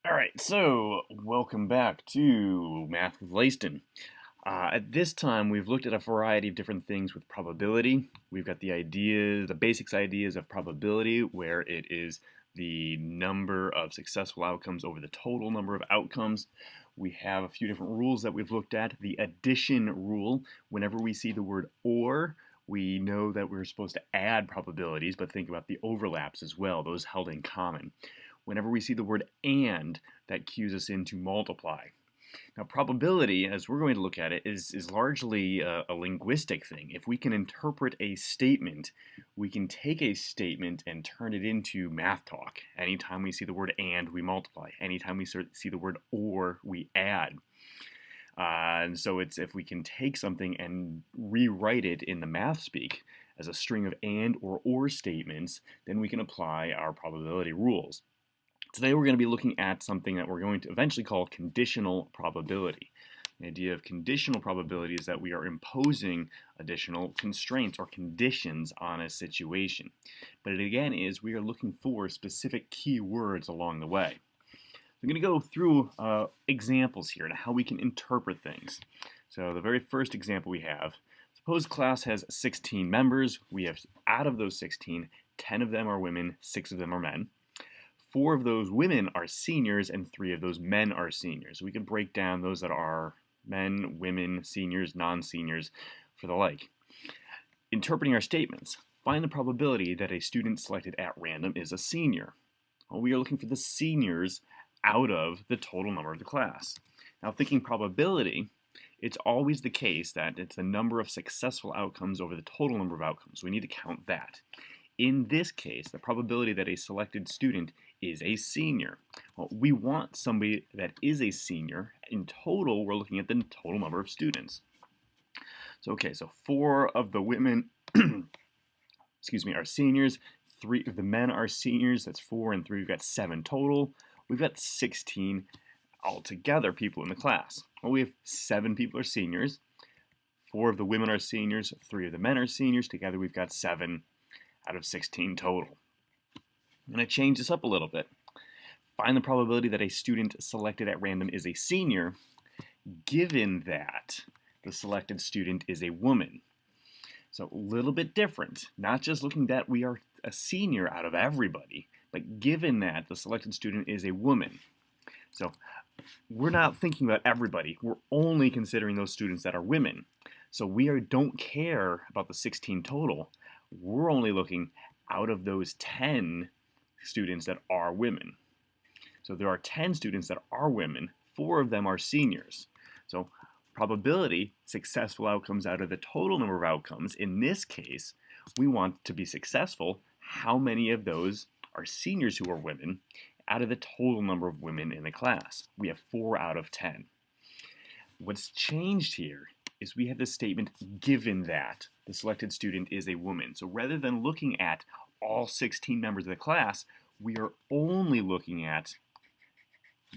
All right, so welcome back to Math with Layston. At this time, we've looked at a variety of different things with probability. We've got the basics ideas of probability, where it is the number of successful outcomes over the total number of outcomes. We have a few different rules that we've looked at. The addition rule, whenever we see the word or, we know that we're supposed to add probabilities, but think about the overlaps as well, those held in common. Whenever we see the word and, that cues us in to multiply. Now, probability, as we're going to look at it, is largely a linguistic thing. If we can interpret a statement, we can take a statement and turn it into math talk. Anytime we see the word and, we multiply. Anytime we see the word or, we add. And so it's if we can take something and rewrite it in the math speak as a string of and or statements, then we can apply our probability rules. Today we're going to be looking at something that we're going to eventually call conditional probability. The idea of conditional probability is that we are imposing additional constraints or conditions on a situation. But it again is we are looking for specific keywords along the way. I'm going to go through examples here and how we can interpret things. So the very first example we have, suppose class has 16 members. We have, out of those 16, 10 of them are women, 6 of them are men. 4 of those women are seniors and 3 of those men are seniors. We can break down those that are men, women, seniors, non-seniors, for the like. Interpreting our statements, find the probability that a student selected at random is a senior. Well, we are looking for the seniors out of the total number of the class. Now, thinking probability, it's always the case that it's the number of successful outcomes over the total number of outcomes. We need to count that. In this case, the probability that a selected student is a senior. Well, we want somebody that is a senior. In total, we're looking at the total number of students. So 4 of the women, are seniors. 3 of the men are seniors. That's 4 and 3. We've got 7 total. We've got 16 altogether people in the class. Well, we have 7 people are seniors. 4 of the women are seniors. 3 of the men are seniors. Together, we've got 7 out of 16 total. I'm going to change this up a little bit. Find the probability that a student selected at random is a senior, given that the selected student is a woman. So a little bit different. Not just looking that we are a senior out of everybody, but given that the selected student is a woman. So we're not thinking about everybody. We're only considering those students that are women. So we don't care about the 16 total. We're only looking out of those 10 students that are women. So there are 10 students that are women, 4 of them are seniors. So probability, successful outcomes out of the total number of outcomes. In this case, we want to be successful. How many of those are seniors who are women out of the total number of women in the class? We have 4 out of 10. What's changed here is we have this statement, given that the selected student is a woman. So rather than looking at all 16 members of the class, we are only looking at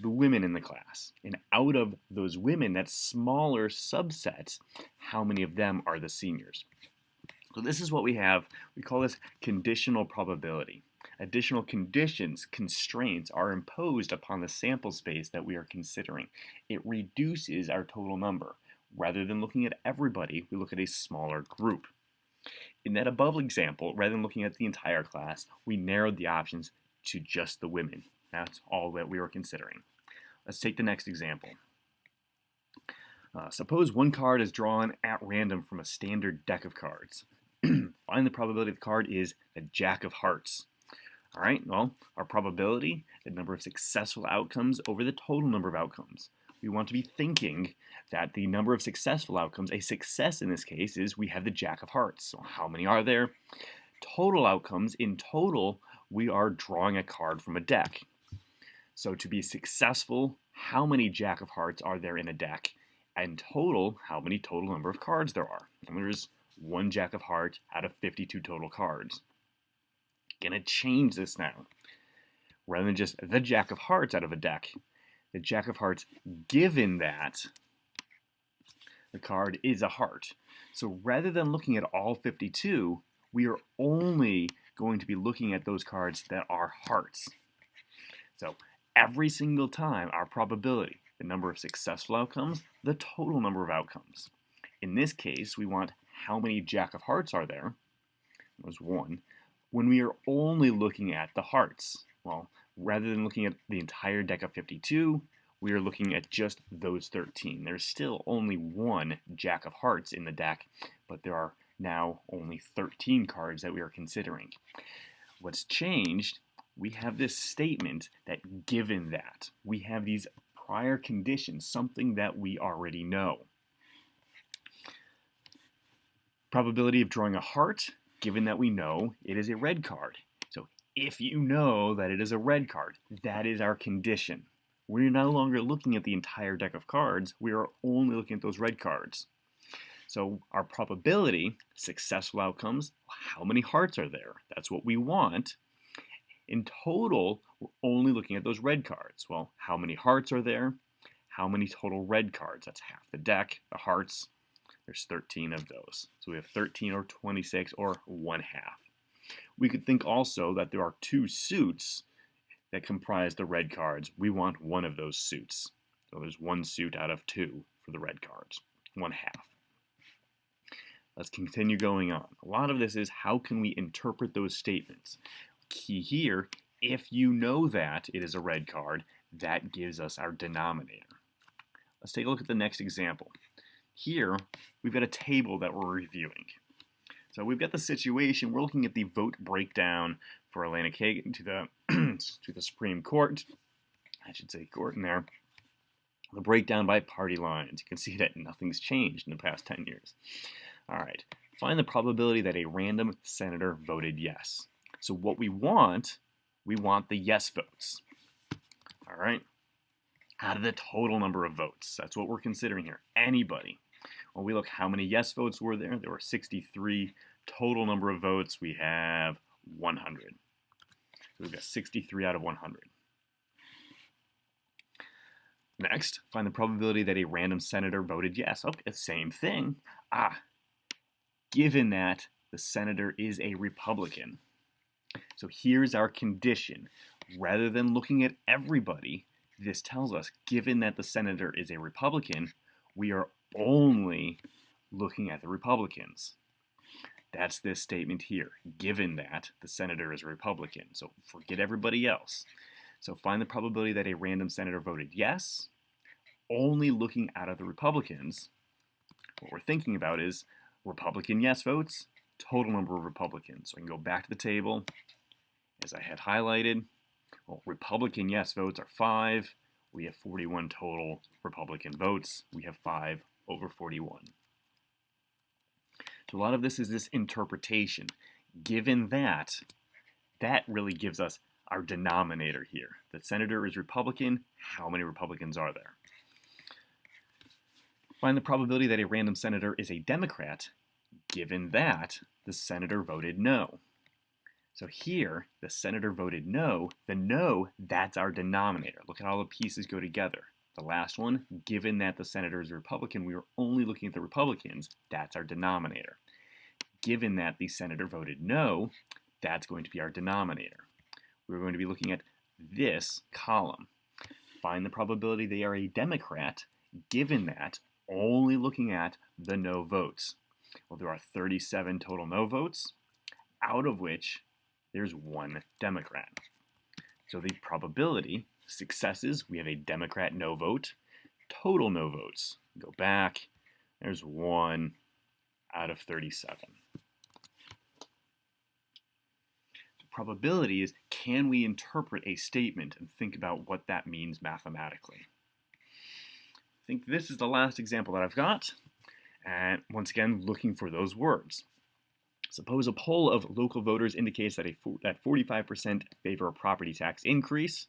the women in the class. And out of those women, that smaller subset, how many of them are the seniors? So this is what we have. We call this conditional probability. Additional conditions, constraints, are imposed upon the sample space that we are considering. It reduces our total number. Rather than looking at everybody, we look at a smaller group. In that above example, rather than looking at the entire class, we narrowed the options to just the women. That's all that we were considering. Let's take the next example. Suppose one card is drawn at random from a standard deck of cards. Find the probability the card is a Jack of Hearts. All right, well, our probability, the number of successful outcomes over the total number of outcomes. We want to be thinking that the number of successful outcomes, a success in this case, is we have the Jack of Hearts. So how many are there? Total outcomes, in total, we are drawing a card from a deck. So to be successful, how many Jack of Hearts are there in a deck? And total, how many total number of cards there are? And there's 1 Jack of Hearts out of 52 total cards. Gonna change this now. Rather than just the Jack of Hearts out of a deck, the Jack of Hearts, given that the card is a heart. So rather than looking at all 52, we are only going to be looking at those cards that are hearts. So every single time our probability, the number of successful outcomes, the total number of outcomes. In this case, we want how many jack of hearts are there, that was 1, when we are only looking at the hearts. Well, rather than looking at the entire deck of 52, we are looking at just those 13. There's still only 1 jack of hearts in the deck, but there are now only 13 cards that we are considering. What's changed, we have this statement that given that, we have these prior conditions, something that we already know. Probability of drawing a heart, given that we know it is a red card. So if you know that it is a red card, that is our condition. We're no longer looking at the entire deck of cards, we are only looking at those red cards. So our probability, successful outcomes, how many hearts are there? That's what we want. In total, we're only looking at those red cards. Well, how many hearts are there? How many total red cards? That's half the deck. The hearts, there's 13 of those. So we have 13 or 26 or 1/2. We could think also that there are 2 suits that comprise the red cards. We want one of those suits. So there's 1 suit out of 2 for the red cards, 1/2. Let's continue going on. A lot of this is how can we interpret those statements. Key here, if you know that it is a red card, that gives us our denominator. Let's take a look at the next example. Here, we've got a table that we're reviewing. So we've got the situation, we're looking at the vote breakdown for Atlantic Hagen to the Supreme Court. I should say court in there. The breakdown by party lines. You can see that nothing's changed in the past 10 years. All right, find the probability that a random senator voted yes. So what we want the yes votes. All right, out of the total number of votes. That's what we're considering here, anybody. When we look how many yes votes were there were 63. Total number of votes, we have 100. So we've got 63 out of 100. Next, find the probability that a random senator voted yes. Okay, same thing. Given that the senator is a Republican. So here's our condition. Rather than looking at everybody, this tells us, given that the senator is a Republican, we are only looking at the Republicans. That's this statement here, given that the senator is a Republican. So forget everybody else. So find the probability that a random senator voted yes, only looking out of the Republicans. What we're thinking about is Republican yes votes, total number of Republicans. So I can go back to the table, as I had highlighted. Well, Republican yes votes are 5. We have 41 total Republican votes. We have 5 over 41. So a lot of this is this interpretation. Given that, that really gives us our denominator here. The senator is Republican. How many Republicans are there? Find the probability that a random senator is a Democrat, given that the senator voted no. So here, the senator voted no. The no, that's our denominator. Look at how all the pieces go together. The last one, given that the senator is a Republican, we were only looking at the Republicans. That's our denominator. Given that the senator voted no, that's going to be our denominator. We're going to be looking at this column. Find the probability they are a Democrat, given that only looking at the no votes. Well, there are 37 total no votes, out of which there's 1 Democrat. So the probability, successes, we have a Democrat no vote, total no votes. Go back, there's 1 out of 37. The probability is, can we interpret a statement and think about what that means mathematically? I think this is the last example that I've got. And once again, looking for those words. Suppose a poll of local voters indicates that 45% favor a property tax increase,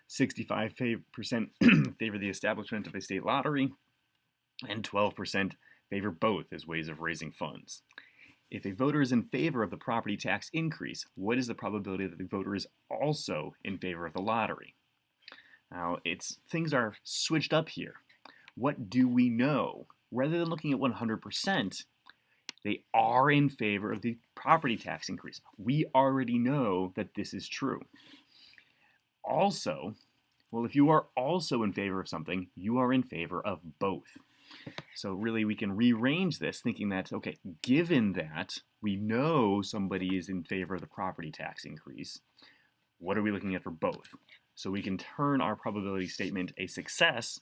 65% favor the establishment of a state lottery, and 12% favor both as ways of raising funds. If a voter is in favor of the property tax increase, what is the probability that the voter is also in favor of the lottery? Now, things are switched up here. What do we know? Rather than looking at 100%, they are in favor of the property tax increase. We already know that this is true. Also, Well, if you are also in favor of something, you are in favor of both. So really we can rearrange this thinking that, okay, given that we know somebody is in favor of the property tax increase, what are we looking at for both? So we can turn our probability statement a success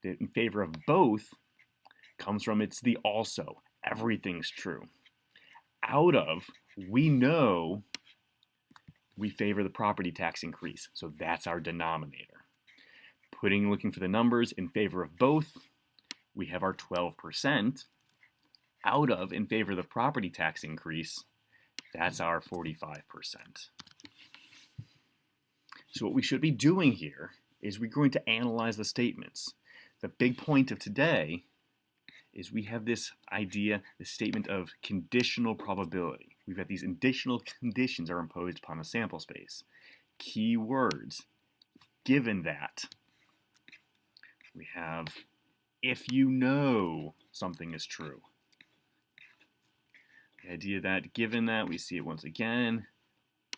that in favor of both comes from it's the also. Everything's true. Out of, we know we favor the property tax increase, so that's our denominator. Looking for the numbers in favor of both, we have our 12%. Out of, in favor of the property tax increase, that's our 45%. So what we should be doing here is we're going to analyze the statements. The big point of today is we have this idea, this statement of conditional probability. We've got these additional conditions are imposed upon a sample space. Key words. Given that, we have if you know something is true. The idea that given that, we see it once again,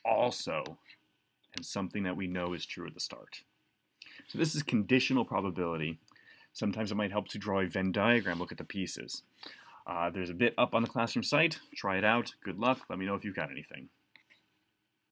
also, and something that we know is true at the start. So this is conditional probability. Sometimes it might help to draw a Venn diagram, look at the pieces. There's a bit up on the classroom site. Try it out. Good luck. Let me know if you've got anything.